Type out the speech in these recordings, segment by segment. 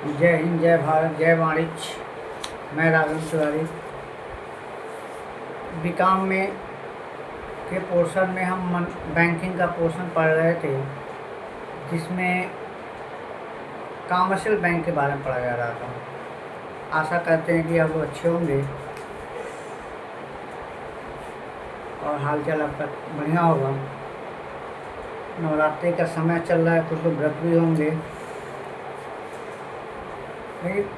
जय हिंद, जय भारत, जय वाणिज्य। मैं राघव तिवारी। बीकॉम में के पोर्शन में हम बैंकिंग का पोर्शन पढ़ रहे थे, जिसमें कॉमर्शियल बैंक के बारे में पढ़ा जा रहा था। आशा करते हैं कि आप लोग अच्छे होंगे और हालचाल आपका बढ़िया होगा। नवरात्रि का समय चल रहा है, कुछ लोग व्रत भी होंगे। लेकिन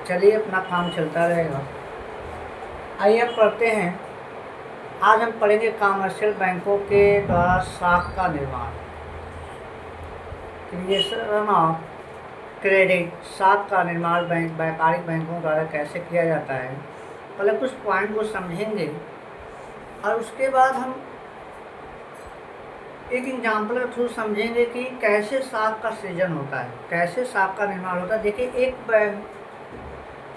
चलिए, अपना काम चलता रहेगा। आइए अब पढ़ते हैं। आज हम पढ़ेंगे कॉमर्शियल बैंकों के द्वारा साख का निर्माण, क्रिएशन ऑफ क्रेडिट। साख का निर्माण व्यापारिक बैंकों द्वारा कैसे किया जाता है, पहले कुछ पॉइंट को समझेंगे और उसके बाद हम एक एग्जाम्पल के थ्रू समझेंगे कि कैसे साख का सृजन होता है, कैसे साख का निर्माण होता है। देखिए, एक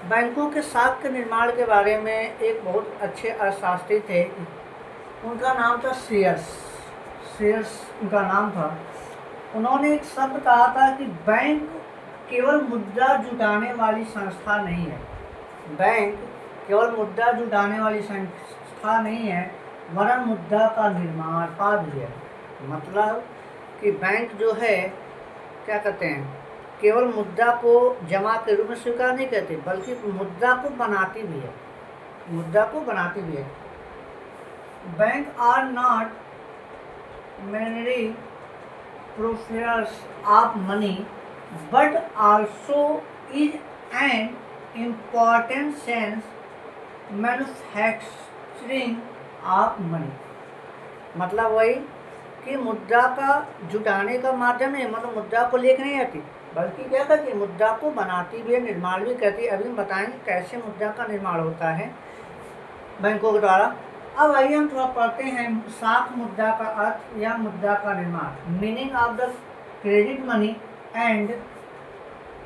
बैंकों के साख के निर्माण के बारे में एक बहुत अच्छे अर्थशास्त्री थे, उनका नाम था शेयर्स उनका नाम था। उन्होंने एक शब्द कहा था कि बैंक केवल मुद्रा जुटाने वाली संस्था नहीं है। बैंक केवल मुद्रा जुटाने वाली संस्था नहीं है, वरन मुद्रा का निर्माता भी है। मतलब कि बैंक जो है, क्या कहते हैं, केवल मुद्रा को जमा के रूप में स्वीकार नहीं करती, बल्कि मुद्रा को बनाती भी है। मुद्रा को बनाती भी है। Banks are not mainly purveyors of money, but also is an important sense manufacturing of money. मतलब वही कि मुद्रा का जुटाने का माध्यम है, मतलब मुद्रा को लेकर नहीं आती, बल्कि क्या करती है, मुद्रा को बनाती भी है, निर्माण भी करती है। अभी हम बताएंगे कैसे मुद्रा का निर्माण होता है बैंकों के द्वारा। अब आइए हम थोड़ा पढ़ते हैं साख मुद्रा का अर्थ या मुद्रा का निर्माण। Meaning of the credit money and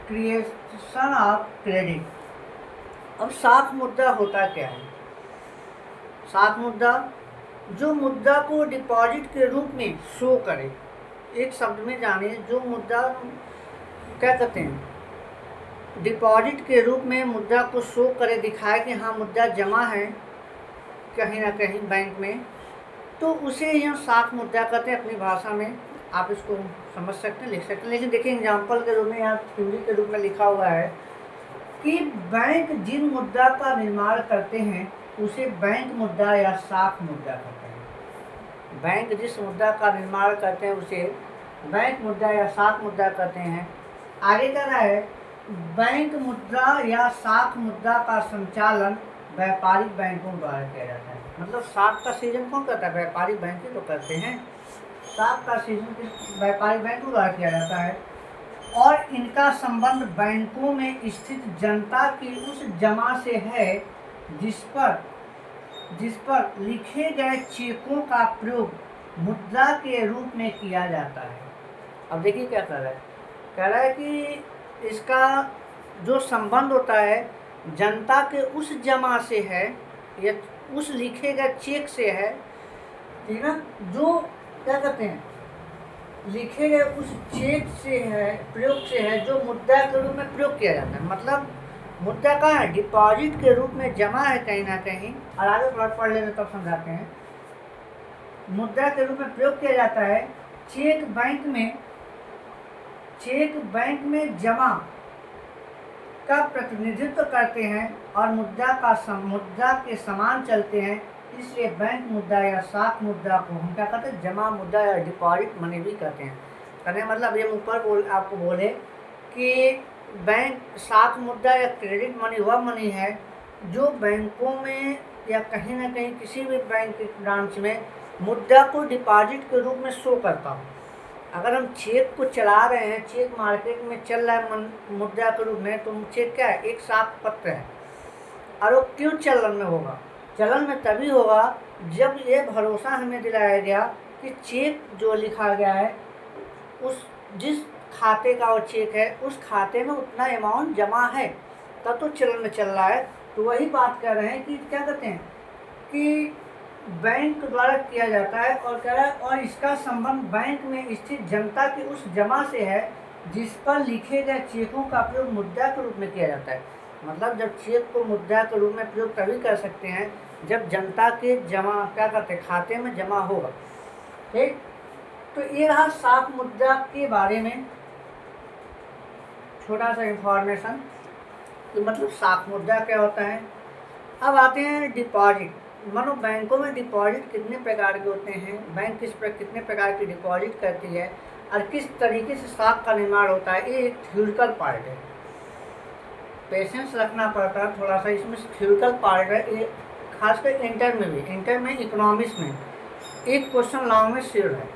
creation of credit. अब साख मुद्रा होता क्या है? साख मुद्रा जो मुद्रा को डिपॉजिट के रूप में शो करे। एक शब्द में जानिए, जो मुद्रा क्या कहते हैं, डिपॉजिट के रूप में मुद्रा को शो करे, दिखाए कि हाँ मुद्रा जमा है कहीं ना कहीं बैंक में, तो उसे ही हम साख मुद्रा कहते हैं अपनी भाषा में। आप इसको समझ सकते हैं, लिख सकते हैं। लेकिन देखिए, एग्जाम्पल के रूप में यहाँ थ्योरी के रूप में लिखा हुआ है कि बैंक जिन मुद्रा का निर्माण करते हैं उसे बैंक मुद्रा या साख मुद्रा कहते हैं। बैंक जिस मुद्रा का निर्माण करते हैं उसे बैंक मुद्रा या साख मुद्रा कहते हैं। आगे कह रहा है, बैंक मुद्रा या साख मुद्रा का संचालन व्यापारिक बैंकों द्वारा किया जाता है। मतलब साख का सृजन कौन करता है? व्यापारिक बैंक ही तो करते हैं। साख का सृजन व्यापारिक बैंकों द्वारा किया जाता है और इनका संबंध बैंकों में स्थित जनता की उस जमा से है जिस पर लिखे गए चेकों का प्रयोग मुद्रा के रूप में किया जाता है। अब देखिए क्या कर रहा है, कह रहा है कि इसका जो संबंध होता है जनता के उस जमा से है या उस लिखे गए चेक से है, ठीक है, जो क्या कहते हैं, लिखे गए उस चेक से है, प्रयोग से है, जो मुद्रा के रूप में प्रयोग किया जाता है। मतलब मुद्रा का है, डिपॉजिट के रूप में जमा है कहीं ना कहीं। और आगे पढ़ लेते तब समझाते हैं। मुद्रा के रूप में प्रयोग किया जाता है, चेक बैंक में जमा का प्रतिनिधित्व करते हैं और मुद्रा के समान चलते हैं। इसलिए बैंक मुद्रा या साख मुद्रा को हम क्या कहते हैं, जमा मुद्रा या डिपॉजिट मनी भी कहते हैं। कहने मतलब ये ऊपर आपको बोले कि बैंक साख मुद्रा या क्रेडिट मनी वह मनी है जो बैंकों में या कहीं ना कहीं किसी भी बैंक के ब्रांच में मुद्रा को डिपॉजिट के रूप में शो करता हो। अगर हम चेक को चला रहे हैं, चेक मार्केट में चल रहा है मुद्रा के रूप में, तो चेक क्या है, एक साख पत्र है। और वो क्यों चलन में होगा? चलन में तभी होगा जब ये भरोसा हमें दिलाया गया कि चेक जो लिखा गया है उस जिस खाते का वो चेक है उस खाते में उतना अमाउंट जमा है, तब तो चलन में चल रहा है। तो वही बात कर रहे हैं कि क्या कहते हैं कि बैंक द्वारा किया जाता है और कह रहा है, और इसका संबंध बैंक में स्थित जनता की उस जमा से है जिस पर लिखे गए चेकों का प्रयोग मुद्रा के रूप में किया जाता है। मतलब जब चेक को मुद्रा के रूप में प्रयोग तभी कर सकते हैं जब जनता के जमा क्या करते हैं खाते में जमा होगा। ठीक, तो ये रहा साख मुद्रा के बारे में छोटा सा इंफॉर्मेशन कि मतलब साख मुद्रा क्या होता है। अब आते हैं डिपॉजिट। मानो बैंकों में डिपॉजिट कितने प्रकार के होते हैं, बैंक कितने प्रकार की डिपॉजिट करती है और किस तरीके से साख का निर्माण होता है, ये एक थ्योरिटिकल पार्ट है। पेशेंस रखना पड़ता है थोड़ा सा, इसमें थ्योरिटिकल पार्ट है ये। खासकर इंटर में भी, इंटर में इकोनॉमिक्स में एक क्वेश्चन लॉन्ग में शेयर है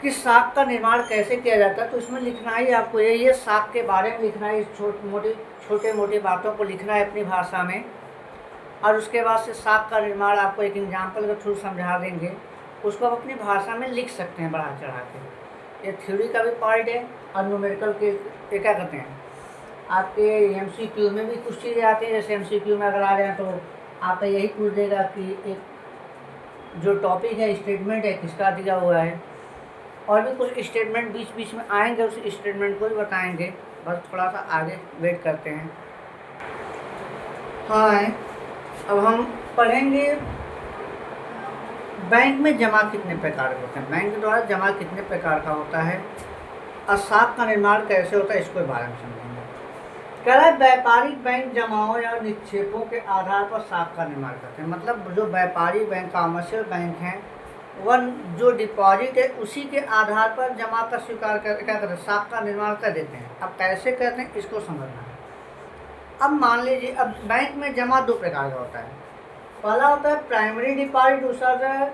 कि साख का निर्माण कैसे किया जाता है। तो इसमें लिखना ही आपको ये साख के बारे में लिखना है, छोटे मोटे बातों को लिखना है अपनी भाषा में। और उसके बाद से साख का निर्माण आपको एक एग्जाम्पल के थ्रू समझा देंगे, उसको आप अपनी भाषा में लिख सकते हैं बढ़ा चढ़ा के। ये थ्योरी का भी पार्ट है और न्यूमेरिकल के क्या कहते हैं आपके एमसीक्यू में भी कुछ चीज़ें आती हैं। जैसे एमसीक्यू में अगर आ रहे हैं तो आपका यही पूछ देगा कि एक जो टॉपिक है स्टेटमेंट है किसका दिया हुआ है, और भी कुछ स्टेटमेंट बीच बीच में आएंगे, उस स्टेटमेंट को भी बताएंगे। बस थोड़ा सा आगे वेट करते हैं। हाँ, अब हम पढ़ेंगे बैंक में जमा कितने प्रकार के होते हैं, बैंक द्वारा जमा कितने प्रकार का होता है और साख का निर्माण कैसे होता है, इसको बारे में समझेंगे। कह रहा है व्यापारिक बैंक जमाओं या निक्षेपों के आधार पर साख का निर्माण करते हैं। मतलब जो व्यापारी बैंक कॉमर्शियल बैंक हैं वह जो डिपॉजिट है उसी के आधार पर जमा का स्वीकार कर क्या करते हैं, साख का निर्माण कर देते हैं। अब कैसे करते हैं इसको समझना है। अब मान लीजिए अब बैंक में जमा दो प्रकार का होता है। पहला होता है प्राइमरी डिपॉजिट, दूसरा होता है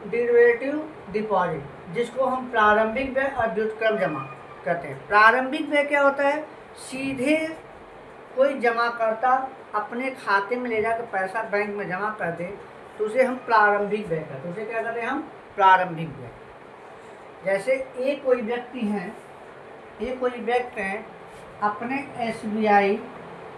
डेरिवेटिव डिपॉजिट, जिसको हम प्रारंभिक व्यय और व्युत्क्रम जमा कहते हैं। प्रारंभिक व्यय क्या होता है, सीधे कोई जमाकर्ता अपने खाते में ले जाकर पैसा बैंक में जमा कर दे तो उसे हम प्रारंभिक व्यय कहते हैं। उसे क्या कहते हैं हम, प्रारंभिक व्यय। जैसे एक कोई व्यक्ति हैं अपने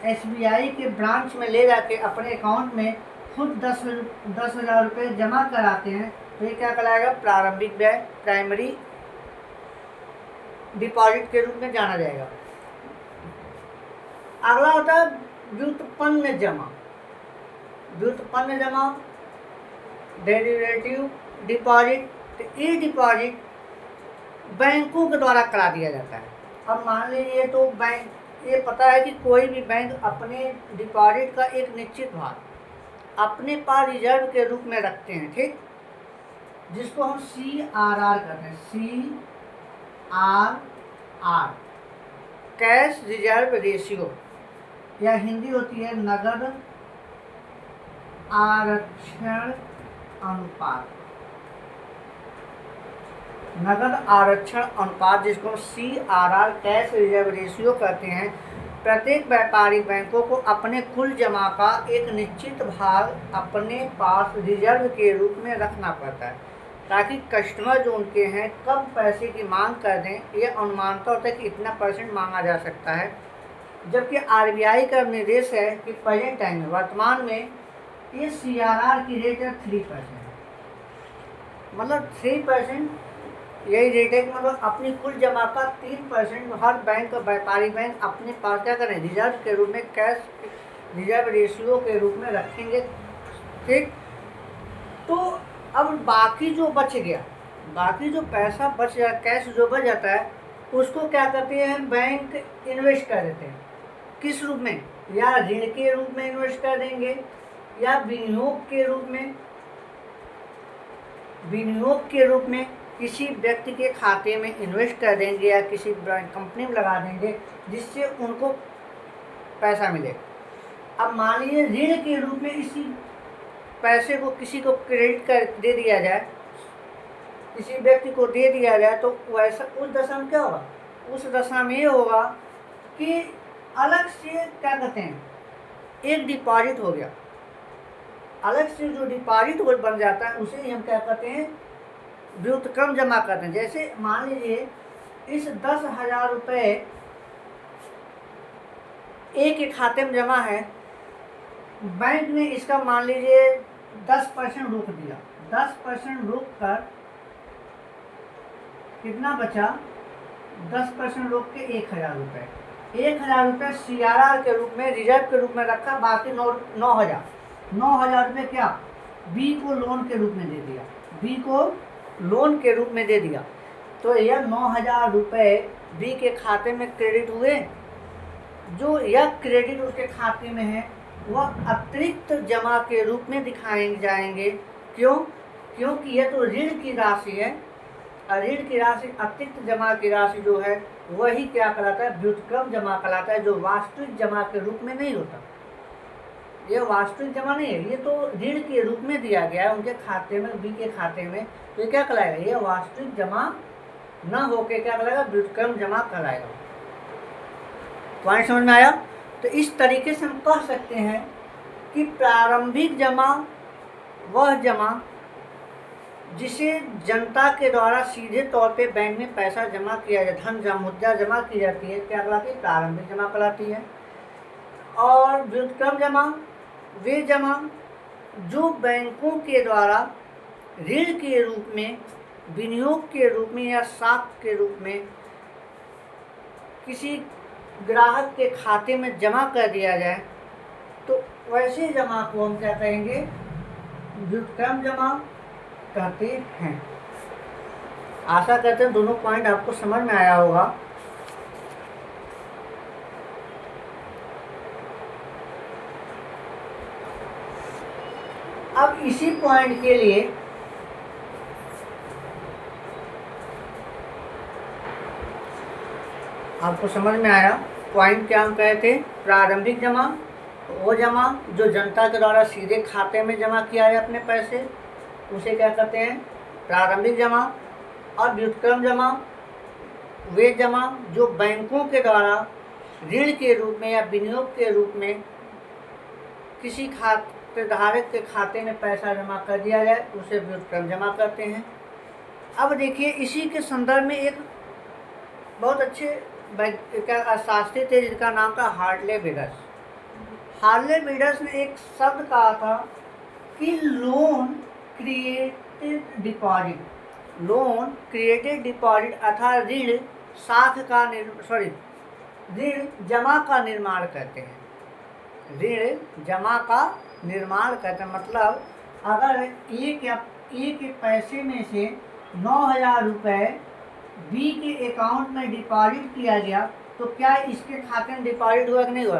एसबीआई के ब्रांच में ले जाके अपने अकाउंट में खुद 10,000 रुपये जमा कराते हैं, तो ये क्या कहलाएगा, प्रारंभिक व्यय, प्राइमरी डिपॉजिट के रूप में जाना जाएगा। अगला होता है व्युत्पन्न जमा, डेरिवेटिव डिपॉजिट। तो ये डिपॉजिट बैंकों के द्वारा करा दिया जाता है। अब मान लीजिए तो बैंक, ये पता है कि कोई भी बैंक अपने डिपॉजिट का एक निश्चित भाग अपने पास रिजर्व के रूप में रखते हैं, ठीक, जिसको हम CRR कहते हैं, CRR, कैश रिजर्व रेशियो, या हिंदी होती है नगद आरक्षण अनुपात। नगद आरक्षण अनुपात जिसको हम CRR कैश रिजर्व रेशियो कहते हैं। प्रत्येक व्यापारिक बैंकों को अपने कुल जमा का एक निश्चित भाग अपने पास रिजर्व के रूप में रखना पड़ता है, ताकि कस्टमर जो उनके हैं कब पैसे की मांग कर दें, ये अनुमानता होता है कि इतना % मांगा जा सकता है। जबकि RBI का निर्देश है कि प्रेजेंट टाइम में, वर्तमान में, ये CRR की रेट है 3%। मतलब 3% यही रेट है कि मतलब अपनी कुल जमा का 3% हर बैंक और व्यापारी बैंक अपने पास क्या करें, रिजर्व के रूप में, कैश रिजर्व रेशियो के रूप में रखेंगे, ठीक। तो अब बाकी जो बच गया, बाकी जो पैसा बच गया, कैश जो बच जाता है, उसको क्या करते हैं, बैंक इन्वेस्ट कर देते हैं। किस रूप में, या ऋण के रूप में इन्वेस्ट कर देंगे, या विनियोग के रूप में किसी व्यक्ति के खाते में इन्वेस्ट कर देंगे, या किसी कंपनी में लगा देंगे जिससे उनको पैसा मिले। अब मान लीजिए ऋण के रूप में इसी पैसे को किसी को क्रेडिट कर दे दिया जाए, किसी व्यक्ति को दे दिया जाए, तो वैसा उस दशा में क्या होगा, उस दशा में ये होगा कि अलग से क्या कहते हैं, एक डिपॉजिट हो गया, अलग से जो डिपॉजिट बन जाता है उसे हम क्या कहते हैं, व्युत्क्रम जमा करते हैं। जैसे मान लीजिए इस 10,000 रुपये एक के खाते में जमा है, बैंक ने इसका मान लीजिए 10% रोक दिया, 10% रोक कर कितना बचा, 10% रोक के 1000 रुपये, 1000 रुपये CRR के रूप में, रिजर्व के रूप में रखा, बाकी 9,000 रुपये क्या बी को लोन के रूप में दे दिया, बी को लोन के रूप में दे दिया। तो यह 9,000 रुपये बी के खाते में क्रेडिट हुए। जो यह क्रेडिट उसके खाते में है वह अतिरिक्त जमा के रूप में दिखाए जाएंगे। क्यों? क्योंकि यह तो ऋण की राशि है, और ऋण की राशि, अतिरिक्त जमा की राशि जो है वही क्या कहलाता है, व्युत्क्रम जमा कहलाता है, जो वास्तविक जमा के रूप में नहीं होता। यह वास्तविक जमा नहीं है, ये तो ऋण के रूप में दिया गया है उनके खाते में, बी के खाते में, तो ये क्या कहलाएगा, यह वास्तविक जमा न होके क्या कहलाएगा, व्युत्क्रम जमा कहलाएगा। पॉइंट समझ में आया? तो इस तरीके से हम कह सकते हैं कि प्रारंभिक जमा वह जमा जिसे जनता के द्वारा सीधे तौर पे बैंक में पैसा जमा किया जाता, धन मुद्रा जमा की जाती है, क्या कहलाती है, प्रारंभिक जमा कहलाती है। और व्युत्क्रम जमा वे जमा जो बैंकों के द्वारा ऋण के रूप में, विनियोग के रूप में या साख के रूप में किसी ग्राहक के खाते में जमा कर दिया जाए, तो वैसे जमा को हम क्या कहेंगे, व्युत्क्रम जमा कहते हैं। आशा करते हैं दोनों पॉइंट आपको समझ में आया होगा। अब इसी पॉइंट के लिए आपको समझ में आया पॉइंट क्या हम कहे थे, प्रारंभिक जमा वो जमा जो जनता के द्वारा सीधे खाते में जमा किया जाए अपने पैसे, उसे क्या कहते हैं, प्रारंभिक जमा। और व्युत्क्रम जमा वे जमा जो बैंकों के द्वारा ऋण के रूप में या विनियोग के रूप में किसी खातेधारक के खाते में पैसा जमा कर दिया जाए, उसे व्युत्क्रम जमा करते हैं। अब देखिए इसी के संदर्भ में एक बहुत अच्छे शास्त्री थे जिनका नाम था हार्ले विडर्स। हार्ले विडर्स ने एक शब्द कहा था कि loan created deposit, loan created deposit अर्थात ऋण साख का ऋण जमा का निर्माण करते हैं, ऋण जमा का निर्माण करते हैं। मतलब अगर ए के पैसे में से 9,000 रुपये बी के अकाउंट में डिपॉजिट किया गया, तो क्या इसके खाते में डिपॉजिट हुआ कि नहीं हुआ,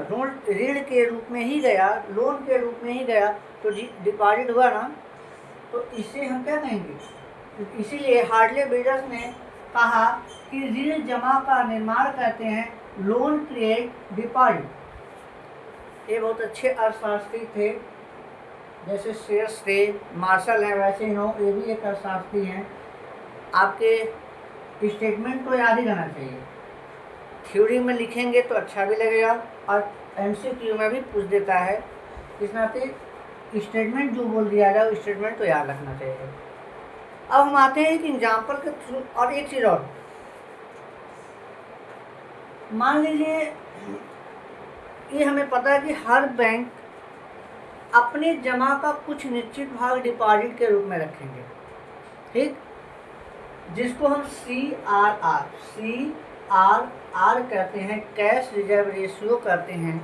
ऋण के रूप में ही गया, लोन के रूप में ही गया, तो डिपॉजिट हुआ ना, तो इसे हम क्या कहेंगे। इसीलिए हार्ले विडर्स ने कहा कि ऋण जमा का निर्माण करते हैं, लोन क्रिएट डिपॉजिट। ये बहुत अच्छे अर्थशास्त्री थे, जैसे शेयर्स थे, मार्शल हैं, वैसे ये भी एक अर्थशास्त्री हैं। आपके स्टेटमेंट तो याद ही रहना चाहिए, थ्योरी में लिखेंगे तो अच्छा भी लगेगा और MCQ में भी पूछ देता है, इस नाते स्टेटमेंट जो बोल दिया जाए वो स्टेटमेंट तो याद रखना चाहिए। अब हम आते हैं एक एग्जाम्पल के थ्रू। और एक चीज़ और, मान लीजिए ये हमें पता है कि हर बैंक अपने जमा का कुछ निश्चित भाग डिपॉजिट के रूप में रखेंगे, ठीक, जिसको हम CRR कहते हैं, कैश रिजर्व रेशियो कहते हैं।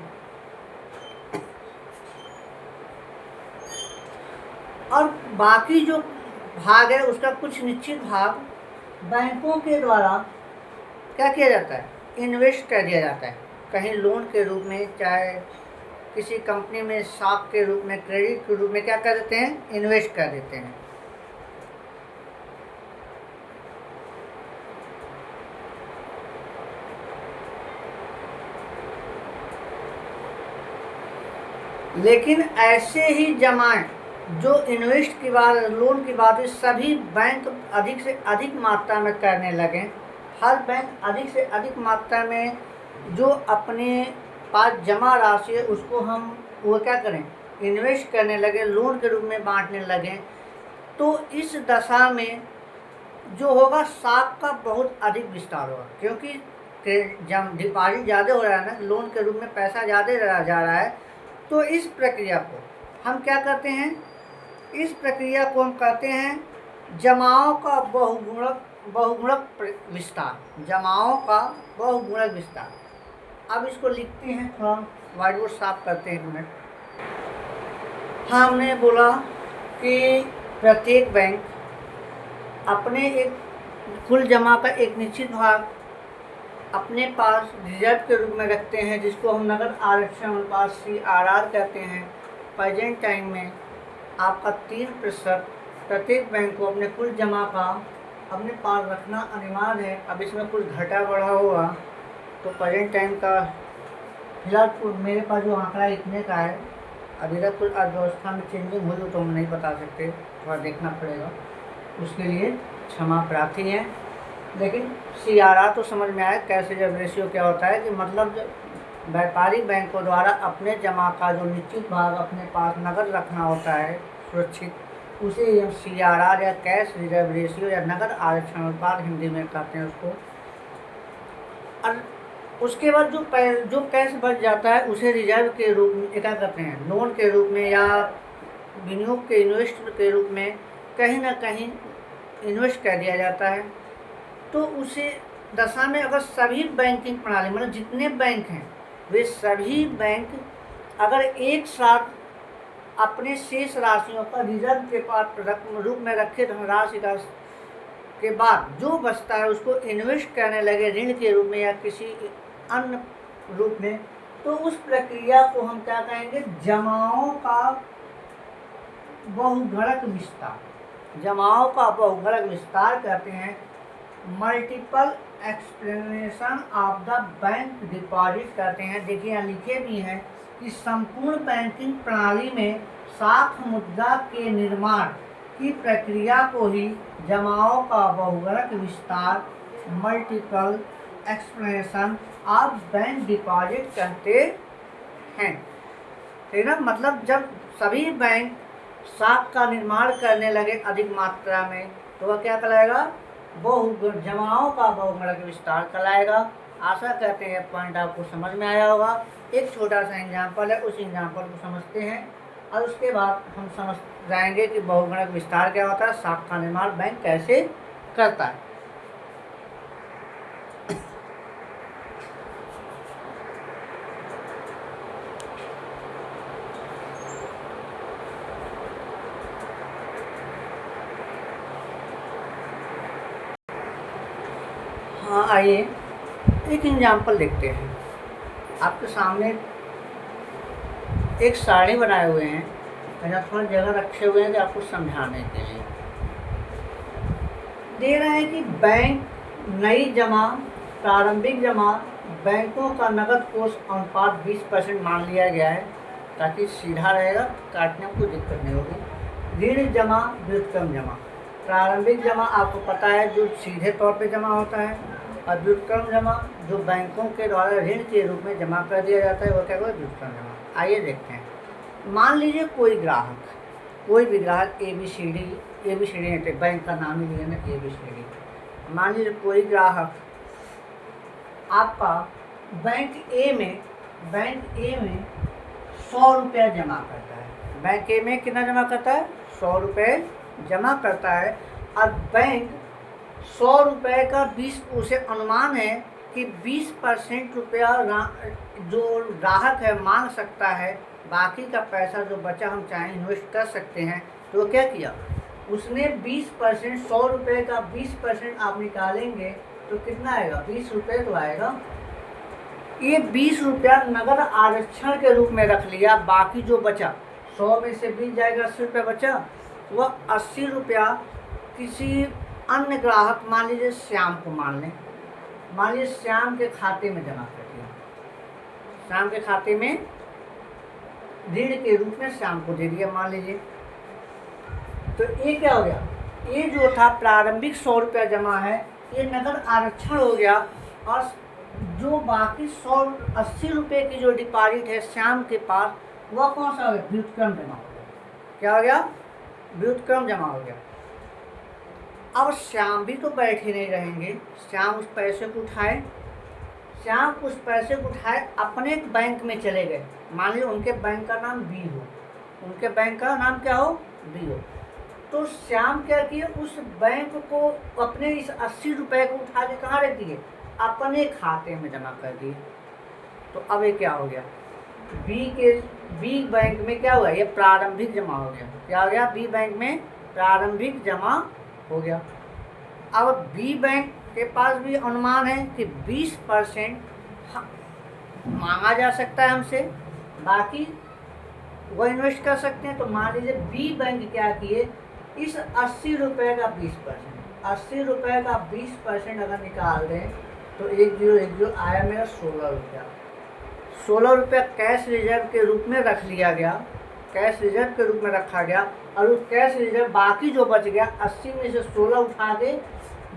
और बाकी जो भाग है उसका कुछ निश्चित भाग बैंकों के द्वारा क्या किया जाता है, इन्वेस्ट कर दिया जाता है, कहीं लोन के रूप में, चाहे किसी कंपनी में साख के रूप में, क्रेडिट के रूप में क्या कर देते हैं, इन्वेस्ट कर देते हैं। लेकिन ऐसे ही जमाएं जो इन्वेस्ट की बात, लोन की बात है, सभी बैंक अधिक से अधिक मात्रा में करने लगे। हर बैंक अधिक से अधिक मात्रा में जो अपने पास जमा राशि है उसको हम वो क्या करें, इन्वेस्ट करने लगे, लोन के रूप में बांटने लगे। तो इस दशा में जो होगा, साख का बहुत अधिक विस्तार होगा, क्योंकि जब डिपॉजिट ज़्यादा हो रहा है ना, लोन के रूप में पैसा ज़्यादा जा रहा है। तो इस प्रक्रिया को हम क्या करते हैं, इस प्रक्रिया को हम कहते हैं जमाओं का बहुगुणक बहुगुणक विस्तार, जमाओं का बहुगुणक विस्तार। अब इसको लिखते हैं, थोड़ा व्हाइट बोर्ड साफ करते हैं 1 मिनट। हमने बोला कि प्रत्येक बैंक अपने एक कुल जमा का एक निश्चित भाग अपने पास रिजर्व के रूप में रखते हैं, जिसको हम नगद आरक्षण अनुपात CRR कहते हैं। प्रेजेंट टाइम में आपका 3% प्रत्येक बैंक को अपने कुल जमा का अपने पास रखना अनिवार्य है। अब इसमें कुछ घटा बढ़ा होगा तो प्रेजेंट टाइम का फिलहाल मेरे पास जो आंकड़ा इतने का है, अभी तक कुछ अर्थव्यवस्था में चेंजिंग हुई तो हम नहीं बता सकते, थोड़ा देखना पड़ेगा, उसके लिए क्षमा प्रार्थी है। लेकिन CRR तो समझ में आया, कैश रिजर्व रेशियो क्या होता है, कि मतलब व्यापारिक बैंकों द्वारा अपने जमा का जो निश्चित भाग अपने पास नकद रखना होता है सुरक्षित, उसे हम CRR या कैश रिजर्व रेशियो या नकद आरक्षण अनुपात हिंदी में कहते हैं उसको। और उसके बाद जो कैश बच जाता है उसे रिजर्व के रूप में क्या करते हैं, लोन के रूप में या विनियोग के इन्वेस्ट के रूप में कहीं ना कहीं इन्वेस्ट कर दिया जाता है। तो उसे दशा में अगर सभी बैंकिंग प्रणाली मतलब जितने बैंक हैं वे सभी बैंक अगर एक साथ अपने शेष राशियों का रिजर्व के पास रूप में रखे धनराशि का के बाद जो बचता है उसको इन्वेस्ट करने लगे ऋण के रूप में या किसी अन्य रूप में, तो उस प्रक्रिया को हम क्या कहेंगे, जमाओं का बहुगुणक विस्तार। जमाओं का बहुगुणक विस्तार कहते हैं। Multiple explanation of the bank deposit कहते हैं। देखिए यहाँ लिखे भी हैं कि संपूर्ण बैंकिंग प्रणाली में साख मुद्रा के निर्माण की प्रक्रिया को ही जमाओं का बहुगुणक विस्तार, multiple explanation of bank deposit कहते हैं। ठीक है, मतलब जब सभी बैंक साख का निर्माण करने लगे अधिक मात्रा में तो वह क्या कहलाएगा, जमाओं का बहुगुणक विस्तार कहलाएगा। आशा करते हैं पॉइंट आपको समझ में आया होगा। एक छोटा सा एग्जाम्पल है, उस एग्जाम्पल को समझते हैं और उसके बाद हम समझ जाएंगे कि बहुगुणक विस्तार क्या होता है, साख का निर्माण बैंक कैसे करता है। हाँ, आइए एक एग्जाम्पल देखते हैं। आपके सामने एक सारणी बनाए हुए हैं, ऐसा थोड़ा जगह रखे हुए हैं कि आपको समझाने के लिए दे रहे हैं कि बैंक नई जमा, प्रारंभिक जमा, बैंकों का नकद कोष अनुपात 20% मान लिया गया है ताकि सीधा रहेगा, काटने में कोई दिक्कत नहीं होगी। ऋण जमा, व्युत्क्रम जमा। प्रारंभिक जमा आपको पता है जो सीधे तौर पे जमा होता है, और व्युत्क्रम जमा जो बैंकों के द्वारा ऋण के रूप में जमा कर दिया जाता है, वो क्या कहते हैं, व्युत्क्रम जमा। आइए देखते हैं। मान लीजिए कोई ग्राहक, कोई भी ग्राहक ABCD नहीं, बैंक का नाम ही लिया ना, ABCD। मान लीजिए कोई ग्राहक आपका बैंक ए में 100 रुपया जमा करता है। बैंक ए में कितना जमा करता है, 100 रुपये जमा करता है। और बैंक 100 रुपये का 20, उसे अनुमान है कि 20% रुपया जो ग्राहक है मांग सकता है, बाकी का पैसा जो बचा हम चाहें इन्वेस्ट कर सकते हैं। तो क्या किया उसने, 20%, 100 रुपये का 20% आप निकालेंगे तो कितना आएगा, 20 रुपये तो आएगा। ये 20 रुपया नगद आरक्षण के रूप में रख लिया। बाकी जो बचा 100 में से 20 जाएगा, 80 रुपया बचा, वह 80 रुपया किसी अन्य ग्राहक, मान लीजिए श्याम को मान लीजिए श्याम के खाते में जमा कर दिया। श्याम के खाते में ऋण के रूप में श्याम को दे दिया मान लीजिए। तो ये क्या हो गया, ये जो था प्रारंभिक 100 रुपया जमा है, ये नगद आरक्षण हो गया। और जो बाकी 80 रुपये की जो डिपॉजिट है श्याम के पास, वह कौन सा हो गया, व्युत्क्रम जमा हो गया। क्या हो गया, व्युत्क्रम जमा हो गया। अब श्याम भी तो बैठे नहीं रहेंगे, श्याम उस पैसे को उठाए, अपने बैंक में चले गए। मान लीजिए उनके बैंक का नाम बी हो, उनके बैंक का नाम क्या हो, बी हो। तो श्याम क्या किए, उस बैंक को अपने इस 80 रुपये को उठा के कहाँ रख दिए, अपने खाते में जमा कर दिए। तो अब ये क्या हो गया, बी बैंक में क्या हुआ, ये प्रारंभिक जमा हो गया। क्या हो गया, बी बैंक में प्रारंभिक जमा हो गया। अब बी बैंक के पास भी अनुमान है कि 20% मांगा जा सकता है हमसे, बाकी वो इन्वेस्ट कर सकते हैं। तो मान लीजिए बी बैंक क्या किए, इस 80 रुपये का 20%, 80 रुपये का 20% अगर निकाल दें तो 1010 आया मेरा 16 रुपया। 16 रुपया कैश रिजर्व के रूप में रख लिया गया, कैश रिजर्व के रूप में रखा गया। और उस कैश रिजर्व बाकी जो बच गया 80 में से 16 उठा के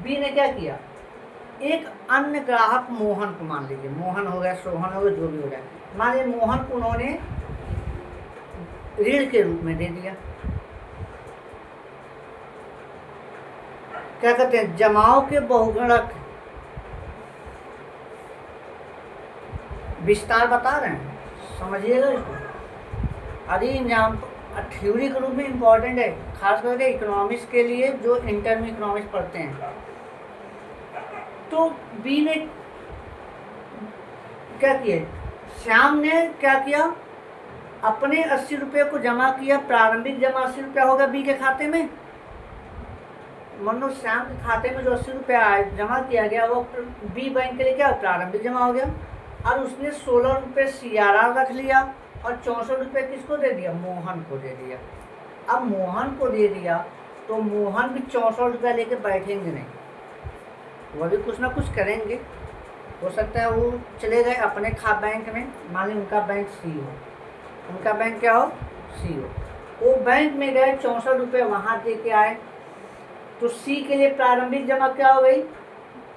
बी ने क्या किया, एक अन्य ग्राहक मोहन को, मान लीजिए मोहन हो गया, सोहन हो गया, जो भी हो गया, मान लीजिए मोहन को उन्होंने ऋण के रूप में दे दिया। क्या कहते हैं, जमाओं के बहुगुणक विस्तार बता रहे हैं, समझिएगा इसको। अरे एग्जाम थ्योरी के रूप में इम्पोर्टेंट है, खास करके इकोनॉमिक्स के लिए जो इंटर में इकोनॉमिक्स पढ़ते हैं। तो बी ने क्या किया, श्याम ने क्या किया, अपने 80 रुपये को जमा किया, प्रारंभिक जमा 80 रुपया होगा बी के खाते में। मान लो श्याम के खाते में जो 80 रुपया जमा किया गया वो बी बैंक के लिए क्या प्रारंभिक जमा हो गया। और उसने 16 रुपये CRR रख लिया और 64 रुपये किसको दे दिया, मोहन को दे दिया। अब मोहन को दे दिया तो मोहन भी 64 रुपया लेके बैठेंगे नहीं, वो भी कुछ ना कुछ करेंगे। हो सकता है वो चले गए अपने बैंक में, मान ली उनका बैंक सी हो, उनका बैंक क्या हो, सी हो, वो बैंक में गए 64 रुपये वहाँ दे के आए। तो सी के लिए प्रारंभिक जमा क्या हो गई,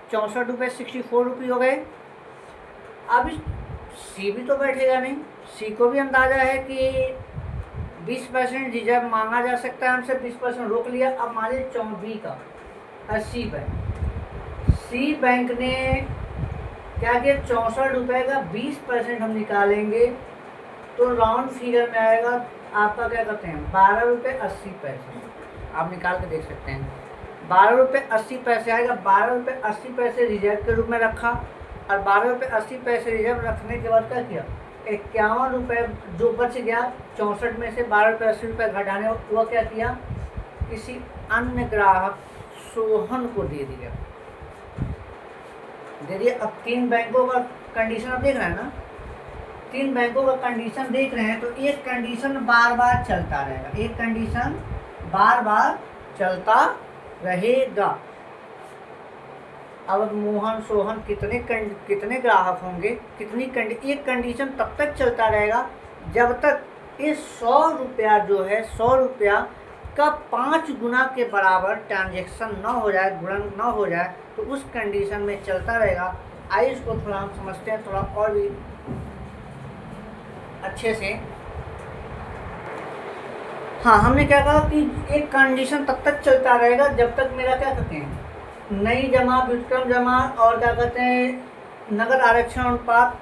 64 रुपये 64 रुपये हो गए। अब सी भी तो बैठेगा नहीं, सी को भी अंदाज़ा है कि 20% रिजर्व मांगा जा सकता है हमसे, 20% रोक लिया। अब मान लीजिए 24 का सी बैंक ने क्या किया, 64 रुपये का 20% हम निकालेंगे तो राउंड फिगर में आएगा आपका, क्या कहते हैं, 12 रुपये 80 पैसे। आप निकाल के देख सकते हैं, 12 रुपये 80 पैसे आएगा। 12 रुपये 80 पैसे रिजर्व के रूप में रखा, और 12 रुपये 80 पैसे रिजर्व रखने के बाद क्या किया, 51 रुपये जो बच गया 64 में से 12 रुपये 80 रुपये घटाने, वो क्या किया, किसी अन्य ग्राहक सोहन को दे दिया। अब 3 बैंकों का कंडीशन आप देख रहे हैं ना, 3 बैंकों का कंडीशन देख रहे हैं। तो एक कंडीशन बार बार चलता रहेगा, एक कंडीशन बार बार चलता रहेगा। अब मोहन सोहन कितने ग्राहक होंगे, एक कंडीशन तब तक चलता रहेगा जब तक ये 100 रुपया जो है, 100 रुपया का 5 गुना के बराबर ट्रांजैक्शन न हो जाए, गुणन न हो जाए, तो उस कंडीशन में चलता रहेगा। आइए इसको थोड़ा हम समझते हैं, थोड़ा और भी अच्छे से। हाँ, हमने क्या कहा कि एक कंडीशन तब तक चलता रहेगा जब तक मेरा क्या कहते हैं, नई जमा, व्युत्क्रम जमा और क्या कहते हैं नगद आरक्षण अनुपात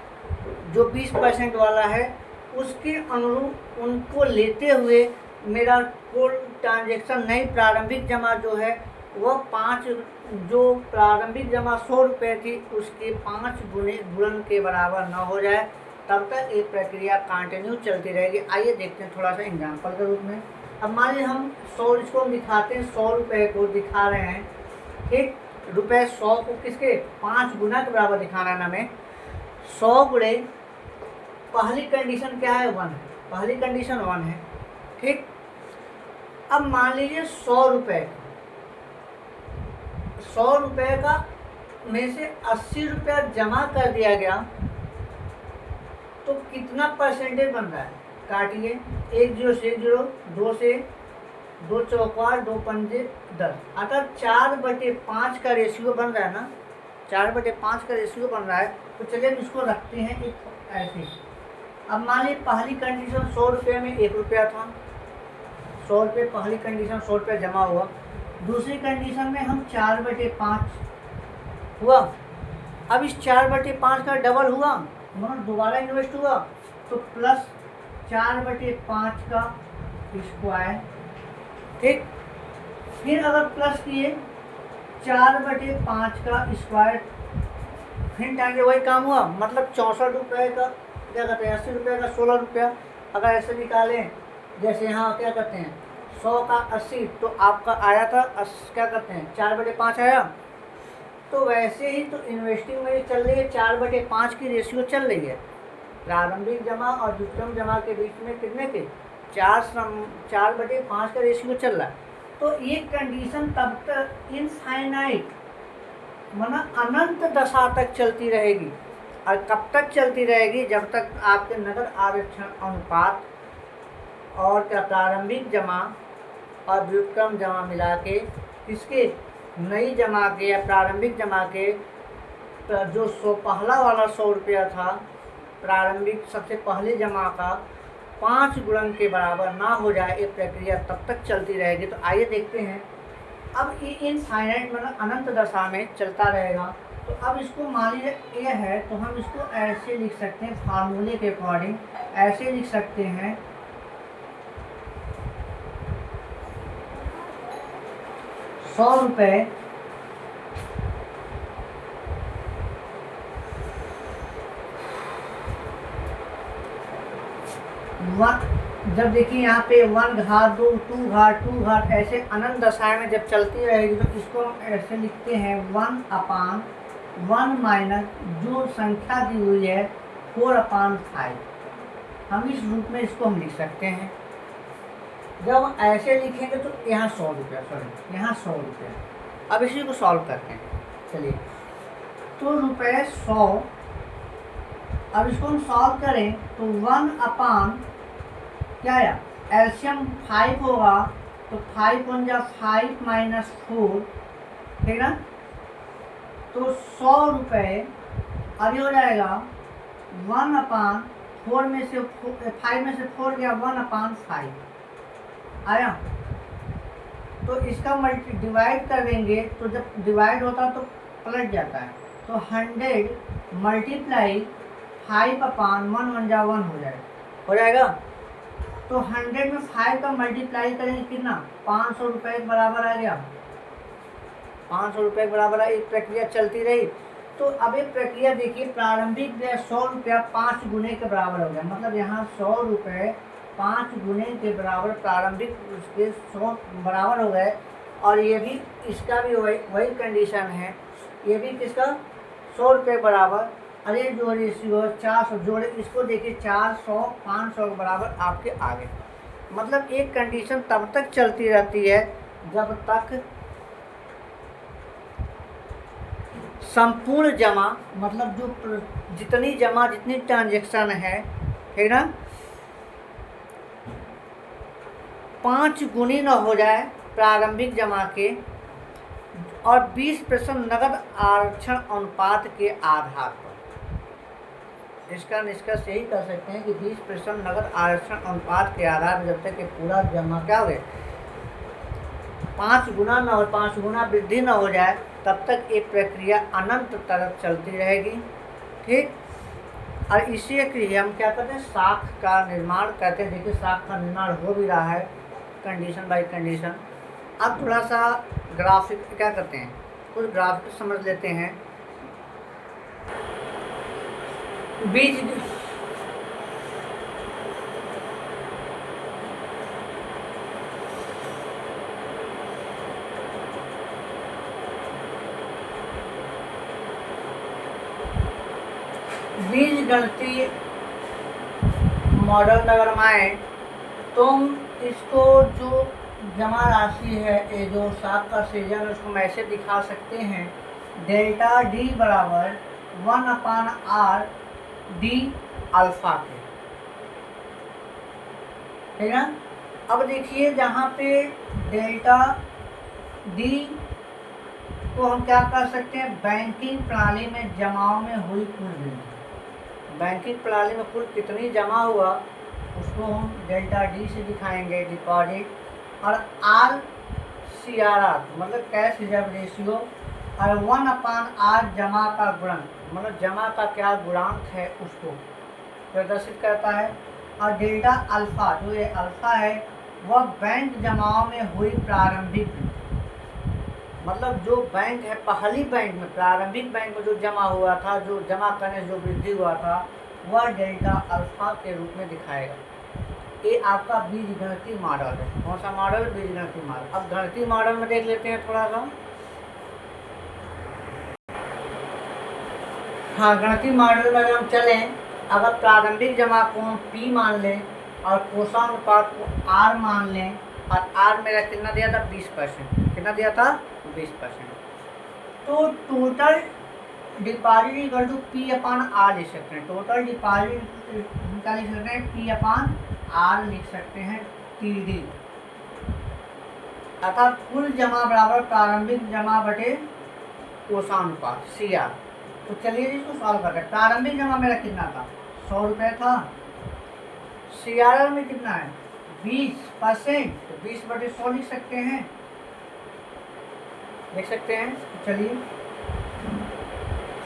जो 20% वाला है, उसके अनुरूप उनको लेते हुए मेरा कुल ट्रांजैक्शन, नई प्रारंभिक जमा जो है वह 5, जो प्रारंभिक जमा 100 रुपये थी उसके 5 गुणन के बराबर ना हो जाए, तब तक एक प्रक्रिया कंटिन्यू चलती रहेगी। आइए देखते हैं थोड़ा सा एग्जाम्पल के रूप में। अब मान लीजिए हम 100, इसको हम दिखाते हैं, 100 रुपये को दिखा रहे हैं, ठीक, रुपये 100 को किसके 5 गुना के बराबर दिखाना है हमें। 100 गुणे पहली कंडीशन क्या है, 1 है, पहली कंडीशन 1 है, ठीक। अब मान लीजिए 100 रुपये का में से 80 रुपया जमा कर दिया गया, तो कितना परसेंटेज बन रहा है, काटिए, 1 0 से 0, 2 से 2 चौकार 2 पंजे 10, अगर 4/5 का रेशियो बन रहा है ना, 4/5 का रेशियो बन रहा है, तो चलिए इसको रखते हैं एक ऐसे। अब मान लीजिए पहली कंडीशन 100 रुपये में 1 रुपया था, 100 रुपये पहली कंडीशन 100 रुपये जमा हुआ। दूसरी कंडीशन में हम 4/5 हुआ। अब इस 4/5 का डबल हुआ, मतलब दोबारा इन्वेस्ट हुआ, तो प्लस 4/5 का स्क्वायर, ठीक। फिर अगर प्लस किए 4/5 का स्क्वायर, फिर टाइम वही काम हुआ, मतलब 64 रुपये का क्या कहते हैं 80 रुपये का 16 रुपया। अगर ऐसे निकालें जैसे यहाँ क्या कहते हैं 100 का 80, तो आपका आया था क्या कहते हैं 4/5 आया। तो वैसे ही तो इन्वेस्टिंग में चल रही है 4/5 की रेशियो चल रही है। प्रारंभिक जमा और द्वितीयम जमा के बीच में कितने के 4/5 का रेशियो चल रहा है। तो ये कंडीशन तब तक इनफाइनाइट माना अनंत दशा तक चलती रहेगी। और कब तक चलती रहेगी? जब तक आपके नकद आरक्षण अनुपात और क्या प्रारंभिक जमा और व्युत्क्रम जमा मिला के इसके नई जमा के या प्रारंभिक जमा के जो पहला वाला 100 रुपया था प्रारंभिक सबसे पहले जमा का 5 गुणन के बराबर ना हो जाए, ये प्रक्रिया तब तक चलती रहेगी। तो आइए देखते हैं। अब ये इनफाइनाइट मतलब अनंत दशा में चलता रहेगा। तो अब इसको मान लीजिए ये है, तो हम इसको ऐसे लिख सकते हैं फार्मूले के अकॉर्डिंग, ऐसे लिख सकते हैं 100 रुपये जब देखिए यहाँ पे 1 घात 2 2 घात 2 घात ऐसे अनंत दशाएं में जब चलती रहेगी, तो इसको हम ऐसे लिखते हैं 1/1 माइनस जो संख्या दी हुई है 4/5। हम इस रूप में इसको हम लिख सकते हैं। जब ऐसे लिखेंगे तो यहाँ 100 रुपया, सॉरी यहाँ 100 रुपया। अब इसी को सॉल्व करते हैं, चलिए। तो रुपये 100, अब इसको हम सॉल्व करें तो 1/, क्या आया एलसीएम 5 होगा, तो 5 1 जा 5 माइनस 4, ठीक ना। तो 100 रुपये अभी हो जाएगा 1/4 में से 5 में से 4 गया 1/5 आया। तो इसका डिवाइड कर देंगे, तो जब डिवाइड होता तो पलट जाता है। तो 100 मल्टीप्लाई 5/1 1 जा 1 हो जाएगा। तो 100 में 5 का मल्टीप्लाई करेंगे कितना 500 रुपये के बराबर आ गया। 500 रुपये के बराबर है। एक प्रक्रिया चलती रही। तो अब एक प्रक्रिया देखिए, प्रारंभिक 100 रुपया 5 गुने के बराबर हो गया, मतलब यहाँ 100 रुपये 5 गुने के बराबर प्रारंभिक उसके 100 बराबर हो गए। और ये भी इसका भी वही कंडीशन है, ये भी किसका 100 रुपये बराबर। अरे जो रेशियो 400 जोड़े, इसको देखिए 400 500 के बराबर आपके आगे। मतलब एक कंडीशन तब तक चलती रहती है जब तक संपूर्ण जमा, मतलब जो जितनी जमा जितनी ट्रांजैक्शन है, ठीक ना, 5 गुनी न हो जाए प्रारंभिक जमा के और 20% नगद आरक्षण अनुपात के आधार पर। इसका निष्कर्ष यही कर सकते हैं कि 20% नगद आरक्षण अनुपात के आधार पर जब तक कि पूरा जमा क्या हो 5 गुना न हो, 5 गुना वृद्धि न हो जाए, तब तक ये प्रक्रिया अनंत तरफ चलती रहेगी। ठीक। और इसी क्रिया हम क्या करते हैं शाख का निर्माण करते हैं। देखिए शाख का निर्माण हो भी रहा है कंडीशन बाय कंडीशन। अब थोड़ा सा ग्राफिक क्या करते हैं, कुछ ग्राफिक समझ लेते हैं। बीज गणितीय मॉडल अगर हम आए तो इसको जो जमा राशि है, ये जो शाख का सृजन, उसको हम ऐसे दिखा सकते हैं डेल्टा डी बराबर 1/r डी अल्फा के, ठीक है। अब देखिए जहाँ पे डेल्टा डी को हम क्या कर सकते हैं, बैंकिंग प्रणाली में जमाओं में हुई कुल वृद्धि। बैंकिंग प्रणाली में कुल कितनी जमा हुआ उसको हम डेल्टा डी से दिखाएंगे, डिपॉजिट। और आर सी आर आर मतलब कैश रिजर्व रेशियो, और 1/r जमा का गुणन, मतलब जमा का क्या गुणांक है उसको प्रदर्शित करता है। और डेल्टा अल्फा, जो ये अल्फा है वह बैंक जमाओं में हुई प्रारंभिक वृद्धि। मतलब जो बैंक है पहली बैंक में, प्रारंभिक बैंक में जो जमा हुआ था, जो जमा करने से जो वृद्धि हुआ था, वह डेल्टा अल्फा के रूप में दिखाएगा। ये आपका बीजगणितीय मॉडल है। कौन सा मॉडल? बीजगणितीय मॉडल। अब गणितीय मॉडल में देख लेते हैं थोड़ा सा। हाँ, गणितीय मॉडल में अगर हम चलें, अगर प्रारंभिक जमा को हम P मान लें और कोषानुपात को R मान लें, और R मेरा कितना दिया था? 20%। कितना दिया था? 20%। तो total deposit equal to P/R लिख सकते हैं। टोटल डिपॉजिट क्या लिख सकते हैं? P/R लिख सकते हैं, TD। अर्थात कुल जमा बराबर प्रारंभिक जमा बटे कोषानुपात, CR। तो चलिए इसको सॉल्व करते हैं। प्रारंभिक जमा मेरा कितना था? 100 रुपये था। CRR में कितना है? 20%। तो 20/100 लिख सकते हैं, देख सकते हैं। तो चलिए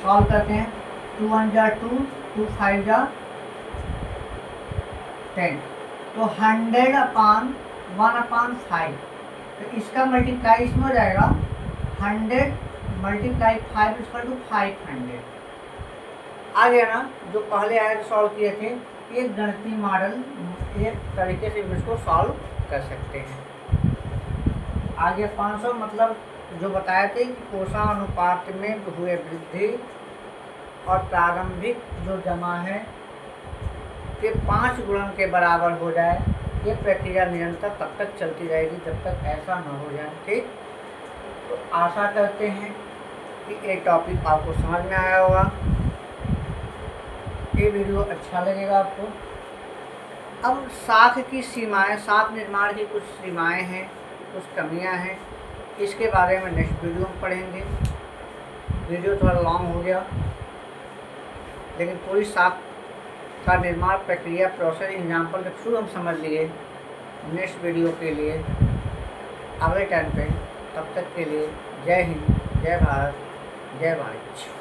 सॉल्व करते हैं। 2 1 जा 2, 2 5 जा 10। तो 100/1/5। तो इसका मल्टीप्लाई इसमें हो जाएगा 100 मल्टीप्लाई 5 इक्वल टू 500। आ गया ना? जो पहले आए थे सॉल्व किए थे, एक गणितीय मॉडल एक तरीके से इसको सॉल्व कर सकते हैं। आगे 500 मतलब जो बताए थे कि कोषानुपात में हुए वृद्धि और प्रारंभिक जो जमा है के 5 गुणन के बराबर हो जाए, ये प्रक्रिया निरंतर तब तक चलती रहेगी जब तक ऐसा न हो जाए। ठीक, तो आशा करते हैं कि ये टॉपिक आपको समझ में आया होगा, ये वीडियो अच्छा लगेगा आपको। अब साख की सीमाएं, साख निर्माण की कुछ सीमाएं हैं, कुछ कमियां हैं, इसके बारे में नेक्स्ट वीडियो में पढ़ेंगे। वीडियो थोड़ा लॉन्ग हो गया, लेकिन पूरी साख का निर्माण प्रक्रिया, प्रोसेस, एग्जाम्पल के थ्रू हम समझ लिए। नेक्स्ट वीडियो के लिए अगले टाइम पे, तब तक के लिए जय हिंद, जय भारत, जय वाणिज्य।